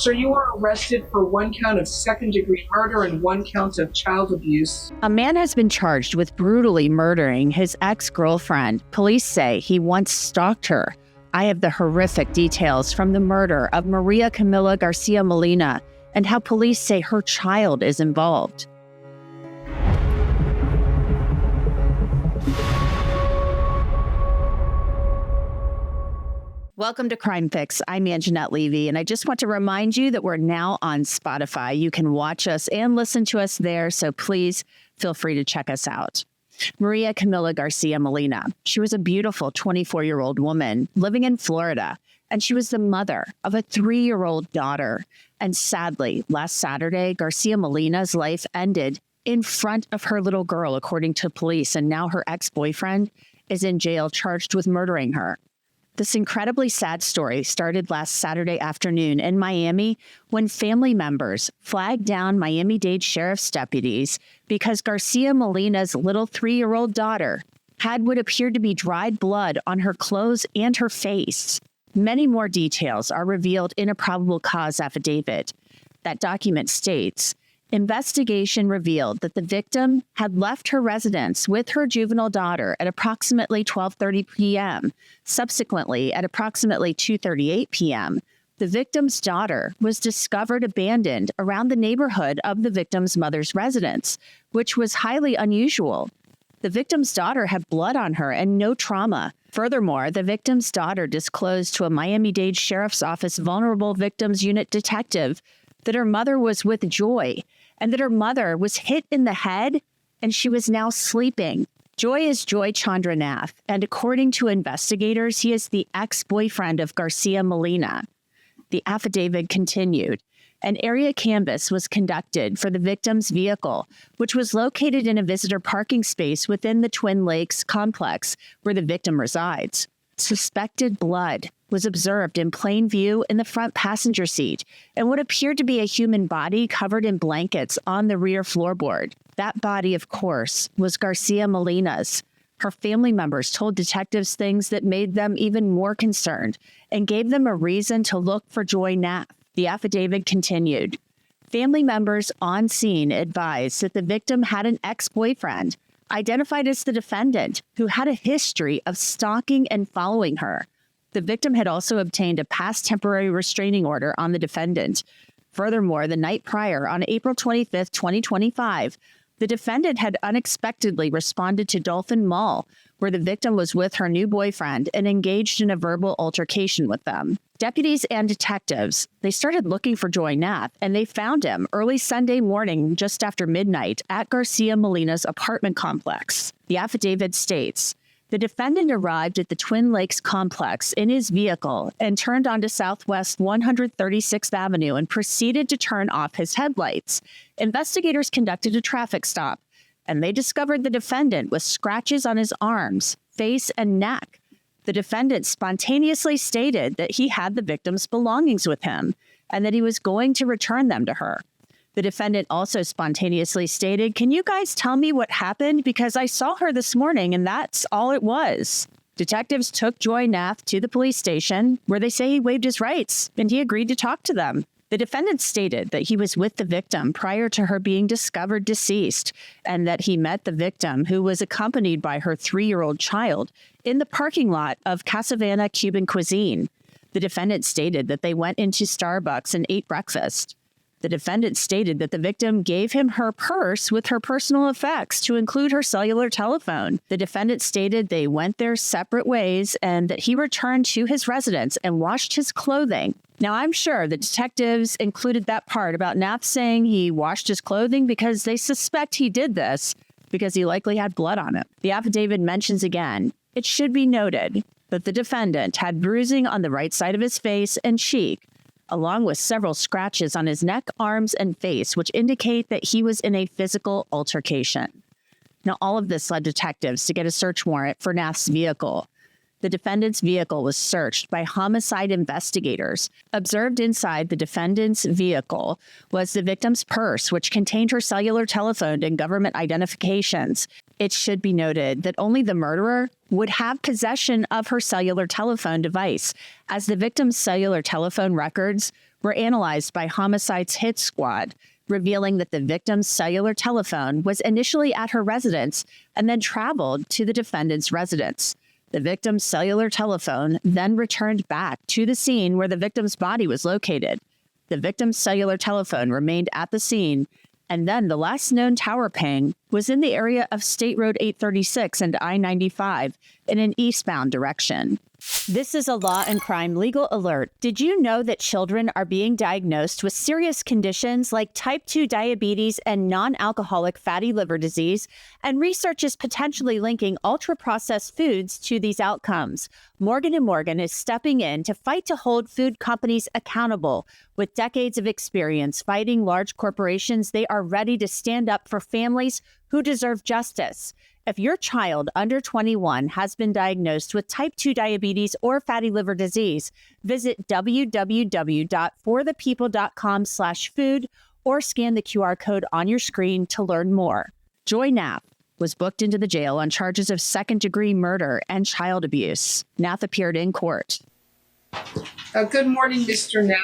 Sir, you are arrested for 1 count of second-degree murder and 1 count of child abuse. A man has been charged with brutally murdering his ex-girlfriend. Police say he once stalked her. I have the horrific details from the murder of Maria Camila Garcia-Molina and how police say her child is involved. Welcome to Crime Fix. I'm Angenette Levy, and I just want to remind you that we're now on Spotify. You can watch us and listen to us there, so please feel free to check us out. Maria Camila Garcia-Molina. She was a beautiful 24-year-old woman living in Florida, and she was the mother of a 3-year-old daughter. And sadly, last Saturday, Garcia-Molina's life ended in front of her little girl, according to police, and now her ex-boyfriend is in jail charged with murdering her. This incredibly sad story started last Saturday afternoon in Miami when family members flagged down Miami-Dade sheriff's deputies because Garcia-Molina's little 3-year-old daughter had what appeared to be dried blood on her clothes and her face. Many more details are revealed in a probable cause affidavit. That document states, investigation revealed that the victim had left her residence with her juvenile daughter at approximately 12:30 p.m. Subsequently, at approximately 2:38 p.m., the victim's daughter was discovered abandoned around the neighborhood of the victim's mother's residence, which was highly unusual. The victim's daughter had blood on her and no trauma. Furthermore, the victim's daughter disclosed to a Miami-Dade Sheriff's Office Vulnerable Victims Unit detective that her mother was with Joy and that her mother was hit in the head and she was now sleeping. Joy is Chandra Nath, and according to investigators, he is the ex-boyfriend of Garcia-Molina. The affidavit continued. An area canvass was conducted for the victim's vehicle, which was located in a visitor parking space within the Twin Lakes complex where the victim resides. Suspected blood was observed in plain view in the front passenger seat and what appeared to be a human body covered in blankets on the rear floorboard. That body, of course, was Garcia-Molina's. Her family members told detectives things that made them even more concerned and gave them a reason to look for Joy Nath. The affidavit continued. Family members on scene advised that the victim had an ex-boyfriend, identified as the defendant, who had a history of stalking and following her. The victim had also obtained a past temporary restraining order on the defendant. Furthermore, the night prior, on April 25, 2025, the defendant had unexpectedly responded to Dolphin Mall, where the victim was with her new boyfriend and engaged in a verbal altercation with them. Deputies and detectives, they started looking for Joy Nath, and they found him early Sunday morning just after midnight at Garcia-Molina's apartment complex. The affidavit states, the defendant arrived at the Twin Lakes complex in his vehicle and turned onto Southwest 136th Avenue and proceeded to turn off his headlights. Investigators conducted a traffic stop, and they discovered the defendant with scratches on his arms, face, and neck. The defendant spontaneously stated that he had the victim's belongings with him and that he was going to return them to her. The defendant also spontaneously stated, "Can you guys tell me what happened? Because I saw her this morning and that's all it was." Detectives took Joy Nath to the police station where they say he waived his rights and he agreed to talk to them. The defendant stated that he was with the victim prior to her being discovered deceased and that he met the victim, who was accompanied by her 3-year-old child, in the parking lot of Casavana Cuban Cuisine. The defendant stated that they went into Starbucks and ate breakfast. The defendant stated that the victim gave him her purse with her personal effects to include her cellular telephone. The defendant stated they went their separate ways and that he returned to his residence and washed his clothing. Now, I'm sure the detectives included that part about Nath saying he washed his clothing because they suspect he did this because he likely had blood on it. The affidavit mentions again, it should be noted that the defendant had bruising on the right side of his face and cheek, along with several scratches on his neck, arms, and face, which indicate that he was in a physical altercation. Now, all of this led detectives to get a search warrant for Nath's vehicle. The defendant's vehicle was searched by homicide investigators. Observed inside the defendant's vehicle was the victim's purse, which contained her cellular telephone and government identifications. It should be noted that only the murderer would have possession of her cellular telephone device, as the victim's cellular telephone records were analyzed by Homicide's Hit Squad, revealing that the victim's cellular telephone was initially at her residence and then traveled to the defendant's residence. The victim's cellular telephone then returned back to the scene where the victim's body was located. The victim's cellular telephone remained at the scene, and then the last known tower ping was in the area of State Road 836 and I-95 in an eastbound direction. This is a Law and Crime legal alert. Did you know that children are being diagnosed with serious conditions like type 2 diabetes and non-alcoholic fatty liver disease? And research is potentially linking ultra-processed foods to these outcomes. Morgan & Morgan is stepping in to fight to hold food companies accountable. With decades of experience fighting large corporations, they are ready to stand up for families who deserve justice. If your child under 21 has been diagnosed with type 2 diabetes or fatty liver disease, visit www.forthepeople.com/food or scan the QR code on your screen to learn more. Joy Nath was booked into the jail on charges of second-degree murder and child abuse. Nath appeared in court. Good morning, Mr. Nath.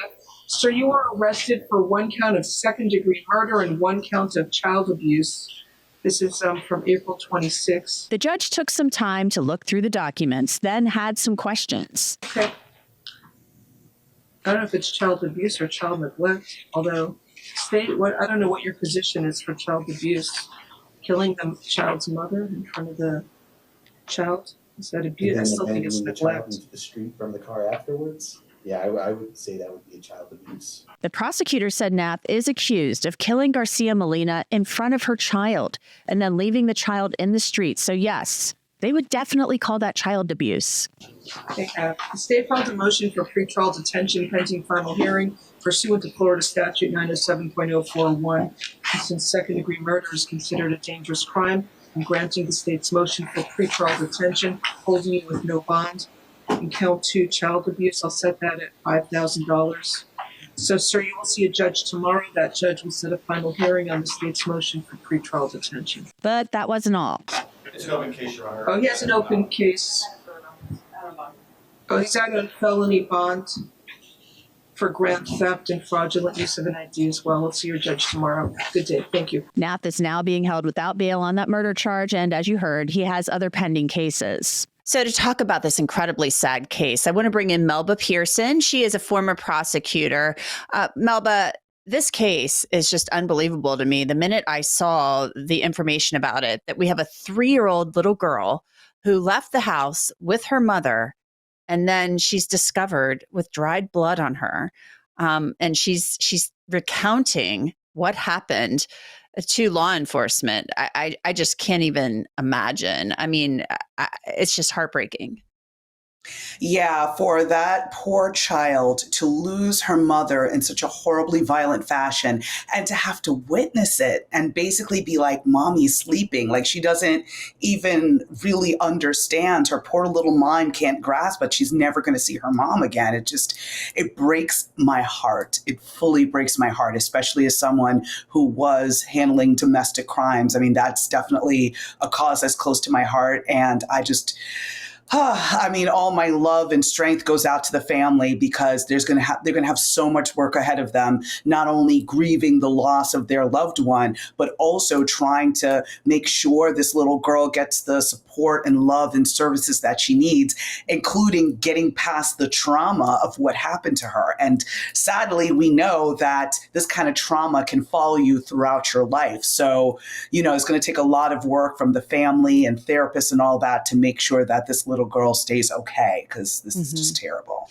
Sir, you were arrested for one count of second-degree murder and one count of child abuse. This is from April 26th. The judge took some time to look through the documents, then had some questions. Okay. I don't know if it's child abuse or child neglect, although I don't know what your position is for child abuse. Killing the child's mother in front of the child? Is that abuse? I still think it's neglect. Into the street from the car afterwards? Yeah, I would say that would be a child abuse. The prosecutor said Nath is accused of killing Garcia-Molina in front of her child and then leaving the child in the street. So yes, they would definitely call that child abuse. They have. The state filed a motion for pretrial detention pending final hearing pursuant to Florida Statute 907.041. Since second-degree murder is considered a dangerous crime, I'm granting the state's motion for pretrial detention, holding you with no bond. And count 2, child abuse, I'll set that at $5,000. So, sir, you will see a judge tomorrow. That judge will set a final hearing on the state's motion for pretrial detention. But that wasn't all. It's an open case, Your Honor. Oh, he has an open case. Oh, he's out on felony bond for grand theft and fraudulent use of an ID as well. We'll see your judge tomorrow. Good day. Thank you. Nath is now being held without bail on that murder charge. And as you heard, he has other pending cases. So to talk about this incredibly sad case, I want to bring in Melba Pearson. She is a former prosecutor. Melba, this case is just unbelievable to me. The minute I saw the information about it, that we have a 3-year-old little girl who left the house with her mother, and then she's discovered with dried blood on her. And she's recounting what happened to law enforcement. I just can't even imagine. I mean, it's just heartbreaking. Yeah, for that poor child to lose her mother in such a horribly violent fashion and to have to witness it and basically be like, Mommy's sleeping. Like she doesn't even really understand. Her poor little mind can't grasp, but she's never going to see her mom again. It breaks my heart. It fully breaks my heart, especially as someone who was handling domestic crimes. I mean, that's definitely a cause that's close to my heart. And all my love and strength goes out to the family because they're going to have so much work ahead of them, not only grieving the loss of their loved one, but also trying to make sure this little girl gets the support and love and services that she needs, including getting past the trauma of what happened to her. And sadly, we know that this kind of trauma can follow you throughout your life. So, it's going to take a lot of work from the family and therapists and all that to make sure that this little girl stays okay, because this is just terrible.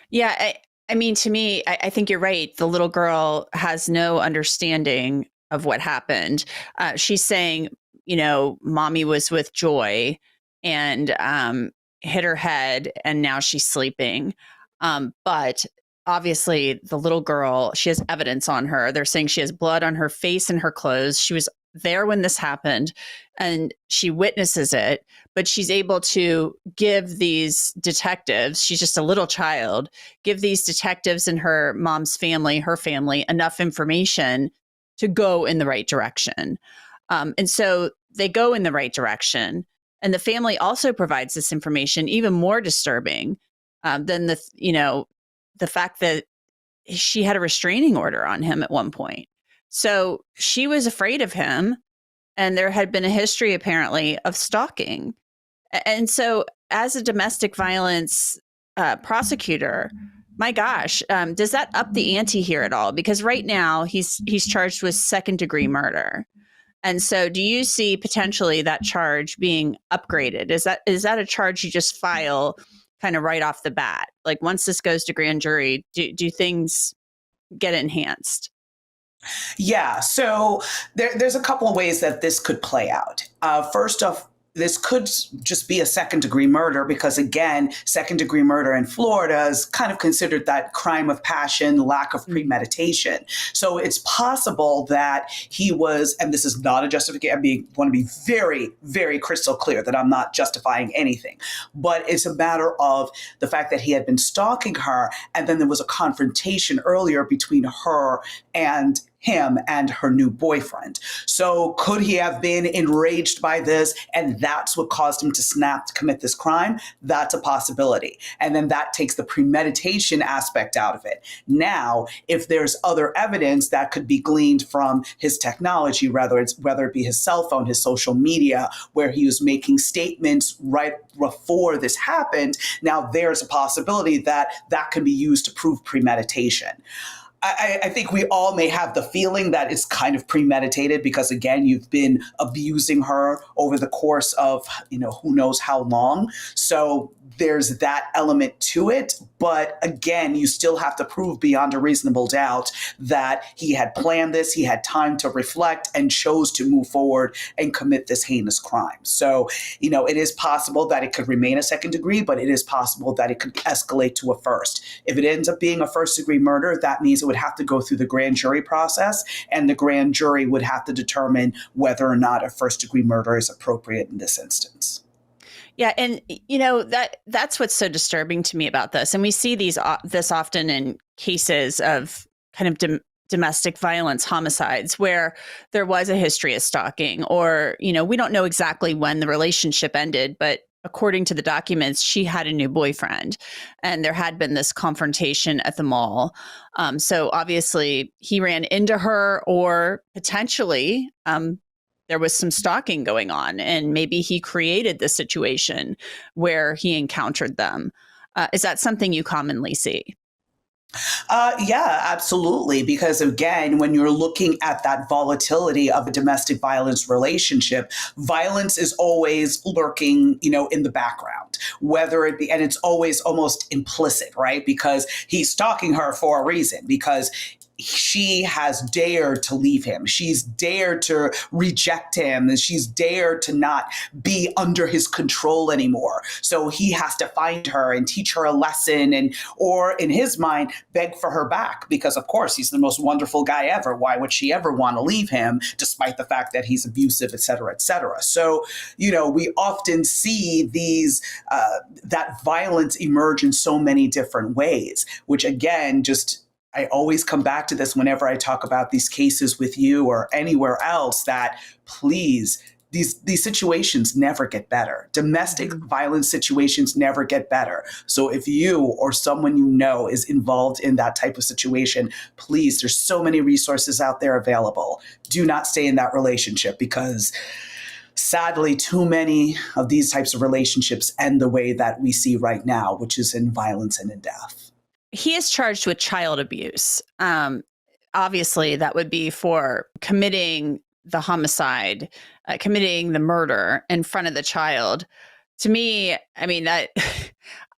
Yeah. I mean, to me, I think you're right. The little girl has no understanding of what happened. She's saying, Mommy was with Joy and hit her head and now she's sleeping. But obviously the little girl, she has evidence on her. They're saying she has blood on her face and her clothes. She was there when this happened and she witnesses it, but she's able to give these detectives, she's just a little child, give these detectives and her mom's family, her family, enough information to go in the right direction. And so they go in the right direction. And the family also provides this information, even more disturbing than the fact that she had a restraining order on him at one point. So she was afraid of him, and there had been a history apparently of stalking. And so as a domestic violence prosecutor, my gosh, does that up the ante here at all? Because right now he's charged with second-degree murder. And so do you see potentially that charge being upgraded? Is that a charge you just file kind of right off the bat? Like once this goes to grand jury, do things get enhanced? Yeah, so there's a couple of ways that this could play out. First off, this could just be a second-degree murder because, again, second-degree murder in Florida is kind of considered that crime of passion, lack of premeditation. So it's possible that he was, and this is not a justification, I want to be very, very crystal clear that I'm not justifying anything, but it's a matter of the fact that he had been stalking her, and then there was a confrontation earlier between her and him and her new boyfriend. So could he have been enraged by this and that's what caused him to snap to commit this crime? That's a possibility. And then that takes the premeditation aspect out of it. Now, if there's other evidence that could be gleaned from his technology, whether it be his cell phone, his social media, where he was making statements right before this happened, now there's a possibility that that can be used to prove premeditation. I think we all may have the feeling that it's kind of premeditated because, again, you've been abusing her over the course of, who knows how long. So there's that element to it. But again, you still have to prove beyond a reasonable doubt that he had planned this, he had time to reflect and chose to move forward and commit this heinous crime. So, it is possible that it could remain a second degree, but it is possible that it could escalate to a first. If it ends up being a first degree murder, that means it would have to go through the grand jury process, and the grand jury would have to determine whether or not a first degree murder is appropriate in this instance. Yeah, and that's what's so disturbing to me about this, and we see this often in cases of kind of domestic violence homicides where there was a history of stalking, or we don't know exactly when the relationship ended, but according to the documents, she had a new boyfriend, and there had been this confrontation at the mall. So obviously, he ran into her, or potentially there was some stalking going on, and maybe he created the situation where he encountered them. Is that something you commonly see? Yeah, absolutely. Because again, when you're looking at that volatility of a domestic violence relationship, violence is always lurking, in the background, whether it be, and it's always almost implicit, right? Because he's stalking her for a reason, because she has dared to leave him. She's dared to reject him, and she's dared to not be under his control anymore. So he has to find her and teach her a lesson, or in his mind, beg for her back, because of course he's the most wonderful guy ever. Why would she ever want to leave him, despite the fact that he's abusive, et cetera, et cetera? So, we often see that violence emerge in so many different ways, which again, I always come back to this whenever I talk about these cases with you or anywhere else, that please, these situations never get better. Domestic violence situations never get better. So if you or someone is involved in that type of situation, please, there's so many resources out there available. Do not stay in that relationship, because sadly, too many of these types of relationships end the way that we see right now, which is in violence and in death. He is charged with child abuse. Obviously, that would be for committing the homicide, committing the murder in front of the child. To me, that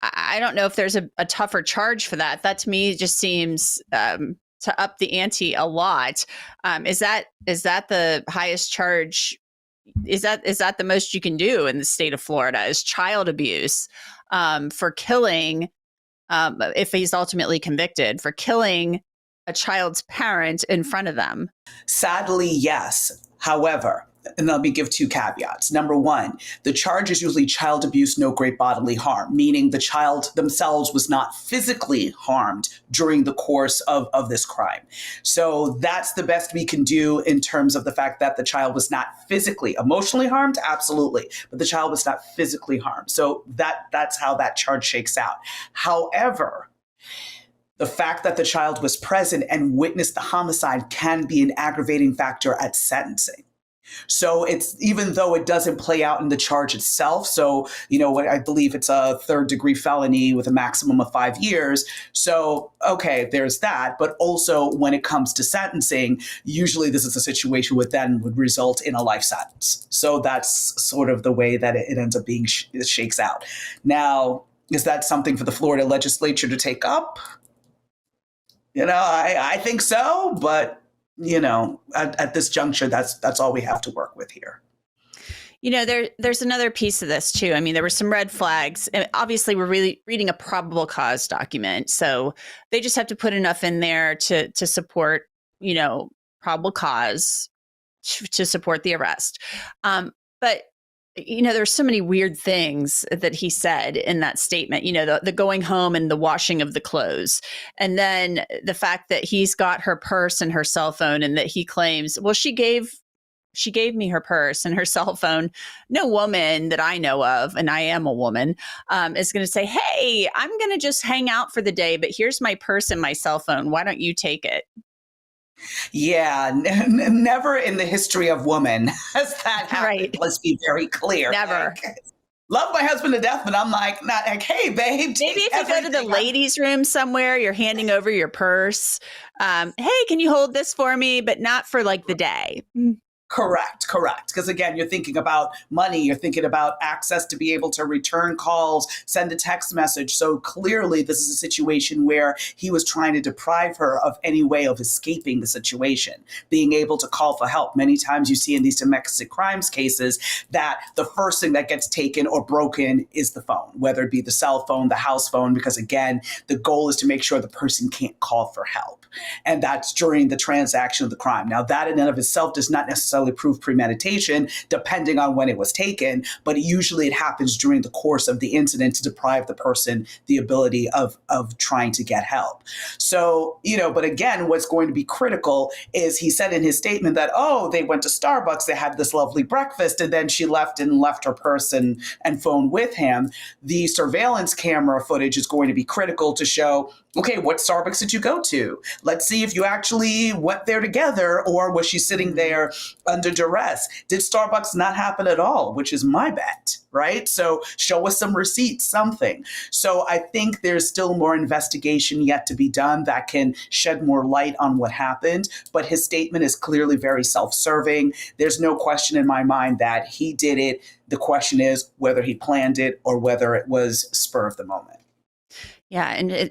I don't know if there's a tougher charge for that. That to me just seems to up the ante a lot. Is that the highest charge? Is that the most you can do in the state of Florida? Is child abuse for killing? If he's ultimately convicted for killing a child's parent in front of them? Sadly, yes. However, and let me give two caveats. Number one, the charge is usually child abuse, no great bodily harm, meaning the child themselves was not physically harmed during the course of this crime. So that's the best we can do in terms of the fact that the child was not physically, emotionally harmed, absolutely, but the child was not physically harmed. So that's how that charge shakes out. However, the fact that the child was present and witnessed the homicide can be an aggravating factor at sentencing. So it's, even though it doesn't play out in the charge itself. So, I believe it's a 3rd-degree felony with a maximum of 5 years. So, okay, there's that. But also when it comes to sentencing, usually this is a situation which then would result in a life sentence. So that's sort of the way that it ends up being, it shakes out. Now, is that something for the Florida legislature to take up? I think so, but at this juncture, that's all we have to work with here. There's another piece of this too. I mean, there were some red flags. And obviously, we're really reading a probable cause document, so they just have to put enough in there to support, probable cause to support the arrest. But there's so many weird things that he said in that statement, the going home and the washing of the clothes. And then the fact that he's got her purse and her cell phone, and that he claims, well, she gave me her purse and her cell phone. No woman that I know of, and I am a woman, is going to say, hey, I'm going to just hang out for the day, but here's my purse and my cell phone. Why don't you take it? Yeah, never in the history of woman has that happened. Right. Let's be very clear. Never. Love my husband to death, but I'm not like, hey, babe. Maybe if you go to the ladies' room somewhere, you're handing over your purse. Hey, can you hold this for me? But not for like the day. Correct. Because again, you're thinking about money, you're thinking about access to be able to return calls, send a text message. So clearly this is a situation where he was trying to deprive her of any way of escaping the situation, being able to call for help. Many times you see in these domestic crimes cases that the first thing that gets taken or broken is the phone, whether it be the cell phone, the house phone, because again, the goal is to make sure the person can't call for help. And that's during the transaction of the crime. Now, that in and of itself does not necessarily prove premeditation, depending on when it was taken, but usually it happens during the course of the incident to deprive the person the ability of trying to get help. So, but again, what's going to be critical is he said in his statement that, they went to Starbucks, they had this lovely breakfast, and then she left her purse and phone with him. The surveillance camera footage is going to be critical to show, okay, what Starbucks did you go to? Let's see if you actually went there together, or was she sitting there under duress? Did Starbucks not happen at all, which is my bet, right? So show us some receipts, something. So I think there's still more investigation yet to be done that can shed more light on what happened. But his statement is clearly very self-serving. There's no question in my mind that he did it. The question is whether he planned it or whether it was spur of the moment. Yeah. And,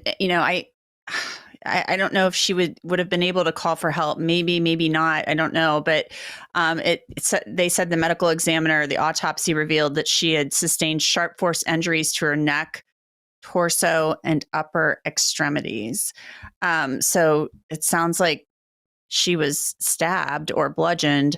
I don't know if she would have been able to call for help. Maybe not. I don't know. But they said the medical examiner, the autopsy revealed that she had sustained sharp force injuries to her neck, torso, and upper extremities. So it sounds like she was stabbed or bludgeoned.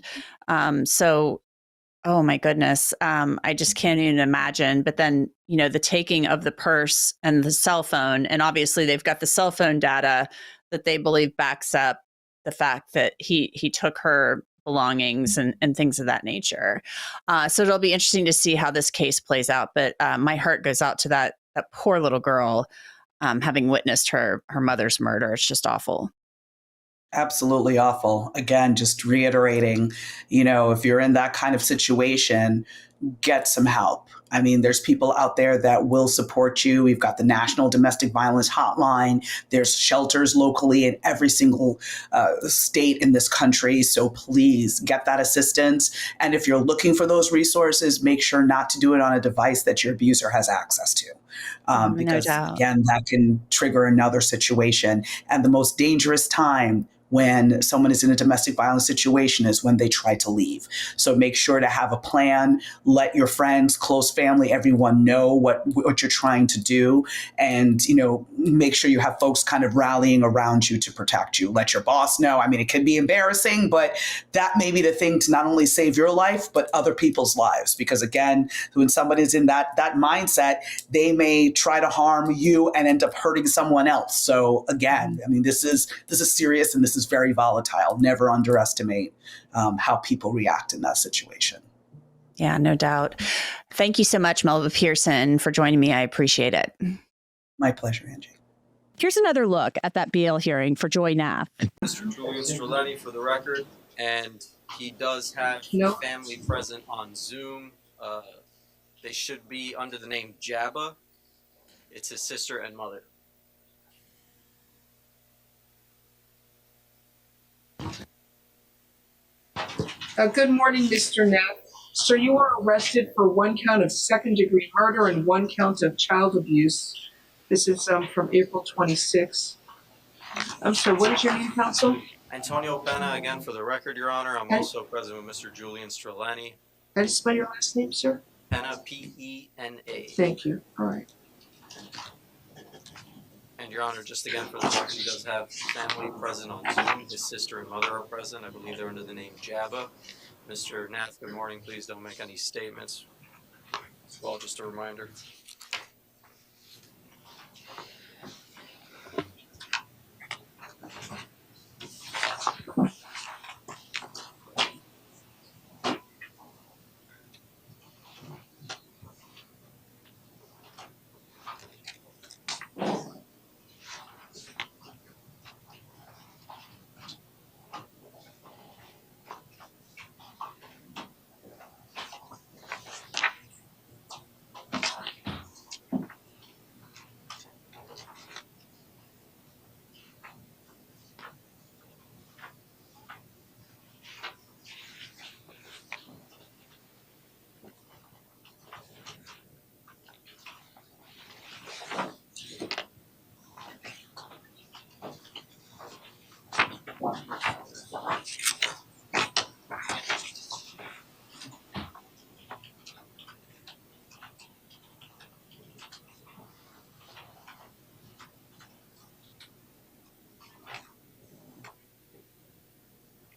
Oh my goodness. I just can't even imagine. But then, the taking of the purse and the cell phone, and obviously they've got the cell phone data that they believe backs up the fact that he took her belongings and things of that nature. So it'll be interesting to see how this case plays out. But my heart goes out to that poor little girl, having witnessed her mother's murder. It's just awful. Absolutely awful. Again, just reiterating, if you're in that kind of situation, get some help. I mean, there's people out there that will support you. We've got the National Domestic Violence Hotline. There's shelters locally in every single state in this country. So please get that assistance. And if you're looking for those resources, make sure not to do it on a device that your abuser has access to. Because again, that can trigger another situation. And the most dangerous time when someone is in a domestic violence situation is when they try to leave. So make sure to have a plan, let your friends, close family, everyone know what you're trying to do. And, make sure you have folks kind of rallying around you to protect you. Let your boss know. I mean, it can be embarrassing, but that may be the thing to not only save your life, but other people's lives. Because again, when somebody's in that mindset, they may try to harm you and end up hurting someone else. So again, I mean, this is serious, and this is very volatile. Never underestimate how people react in that situation. Yeah, no doubt. Thank you so much, Melba Pearson, for joining me. I appreciate it. My pleasure, Angie. Here's another look at that bail hearing for Joy Nath. Mr. Julian Streleni for the record, and he does have No. family present on Zoom. They should be under the name Jabba. It's his sister and mother. Good morning, Mr. Nath. Sir, you were arrested for one count of second-degree murder and one count of child abuse. This is from April 26. I'm sorry, what is your name, counsel? Antonio Pena, again for the record, Your Honor. I'm Okay. also present with Mr. Julian Streleni. How do you spell your last name, sir? Pena, P-E-N-A. Thank you. All right. And Your Honor, just again for the record, he does have family present on Zoom. His sister and mother are present. I believe they're under the name Jabba. Mr. Nath, good morning. Please don't make any statements. Well, just a reminder.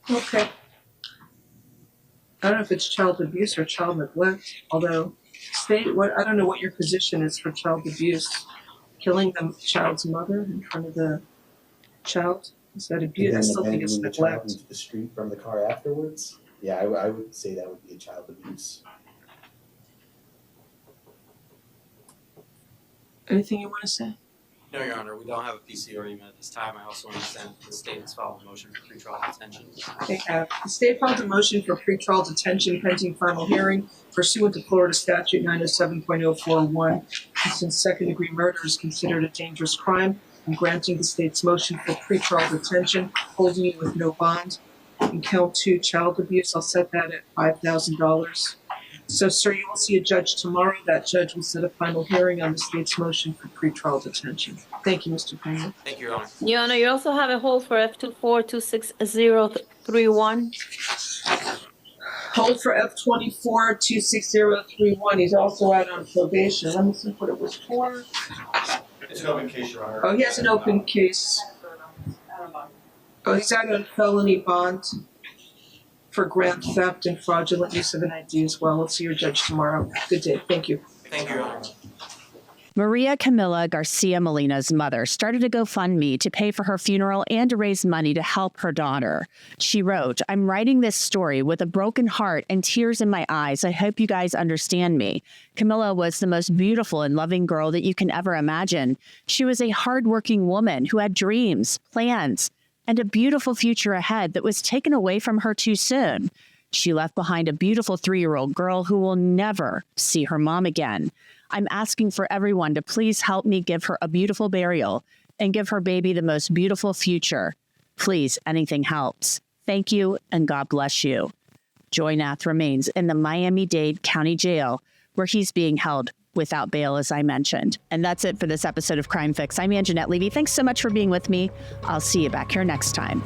Okay. I don't know if it's child abuse or child neglect, although I don't know what your position is for child abuse. Killing the child's mother in front of the child, is that abuse? I And then still think it's abandoning the child neglect. into the street from the car afterwards. Yeah, I would say that would be a child abuse. Anything you want to say? No, Your Honor, we don't have a PC argument at this time. I also understand the state has filed a motion for pretrial detention. They have. The state filed a motion for pretrial detention pending final hearing pursuant to Florida Statute 907.041. Since second-degree murder is considered a dangerous crime, I'm granting the state's motion for pretrial detention, holding you with no bond. And count 2, child abuse, I'll set that at $5,000. So, sir, you will see a judge tomorrow. That judge will set a final hearing on the state's motion for pretrial detention. Thank you, Mr. Pena. Thank you, Your Honor. Your Honor, you also have a hold for F24-26031. Hold for F24-26031. He's also out on probation. Let me see what it was for. It's an open case, Your Honor. Oh, he has an open case. Oh, he's out on felony bond for grand theft and fraudulent use of an ID as well. I'll see your judge tomorrow. Good day. Thank you. Thank you, Your Honor. Maria Camila Garcia-Molina's mother started a GoFundMe to pay for her funeral and to raise money to help her daughter. She wrote, "I'm writing this story with a broken heart and tears in my eyes. I hope you guys understand me. Camila was the most beautiful and loving girl that you can ever imagine. She was a hardworking woman who had dreams, plans, and a beautiful future ahead that was taken away from her too soon. She left behind a beautiful 3-year-old girl who will never see her mom again. I'm asking for everyone to please help me give her a beautiful burial and give her baby the most beautiful future. Please, anything helps. Thank you, and God bless you." Joy Nath remains in the Miami-Dade County Jail, where he's being held without bail, as I mentioned. And that's it for this episode of Crime Fix. I'm Angenette Levy. Thanks so much for being with me. I'll see you back here next time.